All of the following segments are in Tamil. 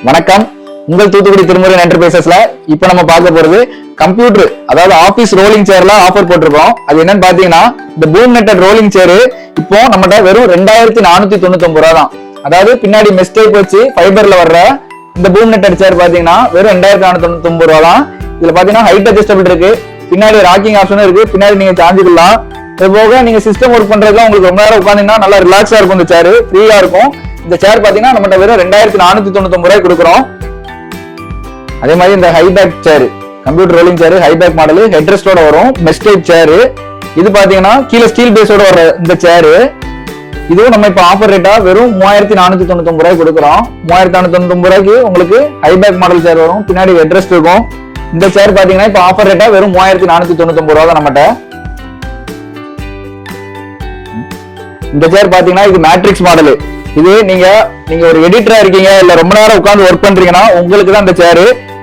வணக்கம். உங்கள் தூத்துக்குடி திருமுருகன் என்டர்பிரைசஸ்ல இப்ப நம்ம பார்க்க போறது கம்ப்யூட்டர், அதாவது ஆபீஸ் ரோலிங் சேர்ல ஆஃபர் போட்டிருக்கோம். அது என்னன்னு பாத்தீங்கன்னா இந்த பூம் நெட்டட் ரோலிங் சேர் இப்போ நம்மகிட்ட வெறும் 2499 ரூபா தான். அதாவது பின்னாடி மெஸ்டேக் வச்சு ஃபைபர்ல வர்ற இந்த பூம் நெட்டட் சேர் பாத்தீங்கன்னா வெறும் 2499 ரூபா தான். இதுல பாத்தீங்கன்னா ஹைட் அட்ஜஸ்டபிள் இருக்கு, பின்னாடி ராக்கிங் ஆப்ஷனும் இருக்கு, பின்னாடி நீங்க சாஞ்சிக்கலாம். இது போக நீங்க சிஸ்டம் ஒர்க் பண்றதுல உங்களுக்கு ரொம்ப நேரம் உட்காந்தீங்கன்னா நல்லா ரிலாக்ஸா இருக்கும். இந்த சேர் ஃப்ரீயா இருக்கும். இந்த சேர் பாத்தீங்கன்னா நம்ம வெறும் 2499 ரூபாய் கொடுக்குறோம். அதே மாதிரி இந்த high back chair, computer rolling chair, high back model, ஹெட்ரெஸ்டோட வரும். மெஸ்டேக் சேர் இது பாத்தீங்கன்னா கீழே ஸ்டீல் பேஸோட வர இந்த சேர், இதுவும் நம்ம இப்ப ஆஃபர் ரேட்டா வெறும் 3499 ரூபாய் கொடுக்குறோம். 3499 ரூபாய்க்கு உங்களுக்கு ஹைபேக் மாடல் சேர் வரும், பின்னாடி ஹெட்ரெஸ்ட் இருக்கும். இந்த சேர் பாத்தீங்கன்னா இப்ப ஆஃபர் ரேட்டா வெறும் 3499 ரூபா தான் நம்மகிட்ட. இந்த சேர் பாத்தீங்கன்னா இது மேட்ரிக்ஸ் மாடல். இது நீங்க ஒரு எடிட்டரா இருக்கீங்க, இல்ல ரொம்ப நேரம் உட்கார்ந்து ஒர்க் பண்றீங்கன்னா உங்களுக்கு தான் இந்த சேர்.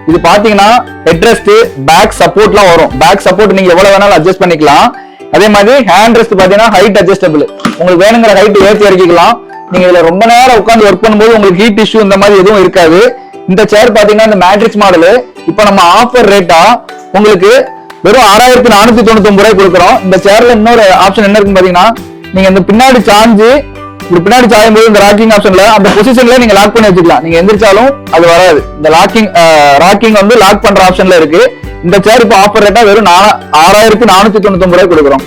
இது பாத்தீங்கன்னா ஹெட்ரெஸ்ட், பேக் சப்போர்ட்லாம் வரும். பேக் சப்போர்ட் நீங்க எவ்வளவு வேணாலும் அட்ஜஸ்ட் பண்ணிக்கலாம். அதே மாதிரி ஹேண்ட் ரெஸ்ட் பாத்தீங்கன்னா ஹைட் அட்ஜஸ்டபிள், உங்களுக்கு வேணுங்கிற ஹைட் ஏற்றி இறக்கிக்கலாம். நீங்க இதுல ரொம்ப நேரம் உட்கார்ந்து ஒர்க் பண்ணும்போது உங்களுக்கு ஹீட் இஷ்யூ இந்த மாதிரி எதுவும் இருக்காது. இந்த சேர் பாத்தீங்கன்னா இந்த மேட்ரிக்ஸ் மாடல் இப்ப நம்ம ஆஃபர் ரேட்டா உங்களுக்கு வெறும் 6499 ரூபாய் கொடுக்குறோம். இந்த சேர்ல இன்னொரு ஆப்ஷன் என்ன இருக்குன்னு பாத்தீங்கன்னா, நீங்க இந்த பின்னாடி சாஞ்சு பின்னாடி சாயும் போது இந்த ராக்கிங் ஆப்ஷன்ல அந்த பொசிஷன்ல நீங்க லாக் பண்ணி வச்சுக்கலாம். நீங்க எந்திரிச்சாலும் அது வராது. இந்த ராக்கிங் வந்து லாக் பண்ற ஆப்ஷன்ல இருக்கு. இந்த சேர் இப்ப ஆஃபர் ரேட்டா வெறும் 6499 ரூபாய் கொடுக்குறோம்.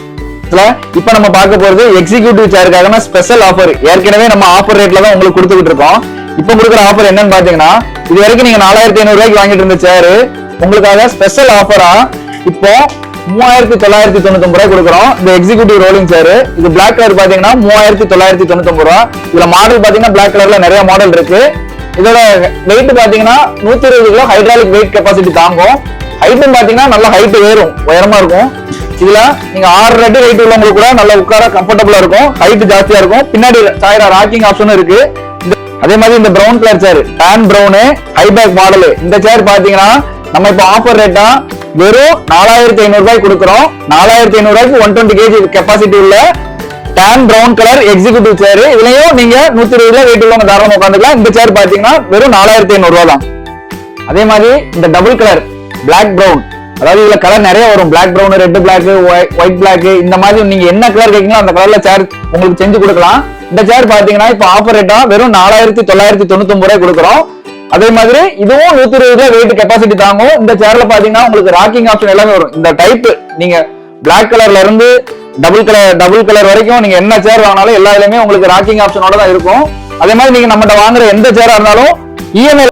இப்ப நம்ம பார்க்க போறது எக்ஸிகியூட்டிவ் சேருக்காக ஸ்பெஷல் ஆஃபர். ஏற்கனவே நம்ம ஆஃபர் ரேட்ல தான் உங்களுக்கு கொடுத்துக்கிட்டு இருக்கோம். இப்ப கொடுக்குற ஆஃபர் என்னன்னு பாத்தீங்கன்னா, இது வரைக்கும் நீங்க 4500 ரூபாய்க்கு வாங்கிட்டு இருந்த சேரு உங்களுக்காக ஸ்பெஷல் ஆஃபரா இப்போ 3999 ரூபாய் கொடுக்குறோம். இந்த எக்ஸிகியூட்டிவ் ரோலிங் சேர் இது பிளாக் கலர் பாத்தீங்கன்னா 3999 ரூபாய். இதுல மாடல் பாத்தீங்கன்னா பிளாக் கலர்ல நிறைய மாடல் இருக்கு. இதோட வெயிட் பாத்தீங்கன்னா 120 கிலோ ஹைட்ராலிக் வெயிட் கெப்பாசிட்டி தாங்கும். ஹைட்டும் பாத்தீங்கன்னா நல்ல ஹைட் ஏறும், உயரமா இருக்கும். இதுல நீங்க 6 அடி வெயிட் உள்ளவங்களுக்கு கூட நல்லா உட்கார கம்ஃபர்டபுளா இருக்கும், ஹைட் ஜாஸ்தியா இருக்கும். பின்னாடி சாயிரா ராக்கிங் ஆப்ஷனும் இருக்கு. அதே மாதிரி இந்த brown colour chair, tan brown high back model, இந்த சேர் பாத்தீங்கன்னா நம்ம இப்ப ஆஃபர் ரேட்டா வெறும் 4500 ரூபாய் கொடுக்குறோம். 4500 ரூபாய்க்கு 120 kg கெப்பாசிட்டி உள்ள டான் பிரவுன் கலர் எக்ஸிகியூட்டிவ் சேர். இதுலயும் நீங்க 120 வெயிட் உள்ளவங்க தாராளமா உட்காந்துக்கலாம். இந்த சேர் பாத்தீங்கன்னா வெறும் 4500 ரூபாய் தான். அதே மாதிரி இந்த டபுள் கலர் பிளாக் பிரவுன், அதாவது இதுல கலர் நிறைய வரும். Black brown, red black, white black, இந்த மாதிரி நீங்க என்ன கலர் கேட்கீங்களோ அந்த கலர்ல சேர் உங்களுக்கு செஞ்சு கொடுக்கலாம். இந்த சேர் பாத்தீங்கன்னா இப்ப ஆஃபர் ரேட்டா வெறும் 4999 ரூபாய் கொடுக்குறோம். அதே மாதிரி இதுவும் 120 வெயிட் கெப்பாசிட்டி தாங்கும். இந்த சேர்ல பாத்தீங்கன்னா உங்களுக்கு ராக்கிங் ஆப்ஷன் எல்லாமே வரும். இந்த டைப் நீங்க பிளாக் கலர்ல இருந்து டபுள் கலர் வரைக்கும் நீங்க என்ன சேர் வாங்கினாலும் எல்லா இதுலயுமே உங்களுக்கு ராக்கிங் ஆப்ஷனோட தான் இருக்கும். அதே மாதிரி நீங்க நம்மகிட்ட வாங்குற எந்த சேரா இருந்தாலும் இஎம்ஐ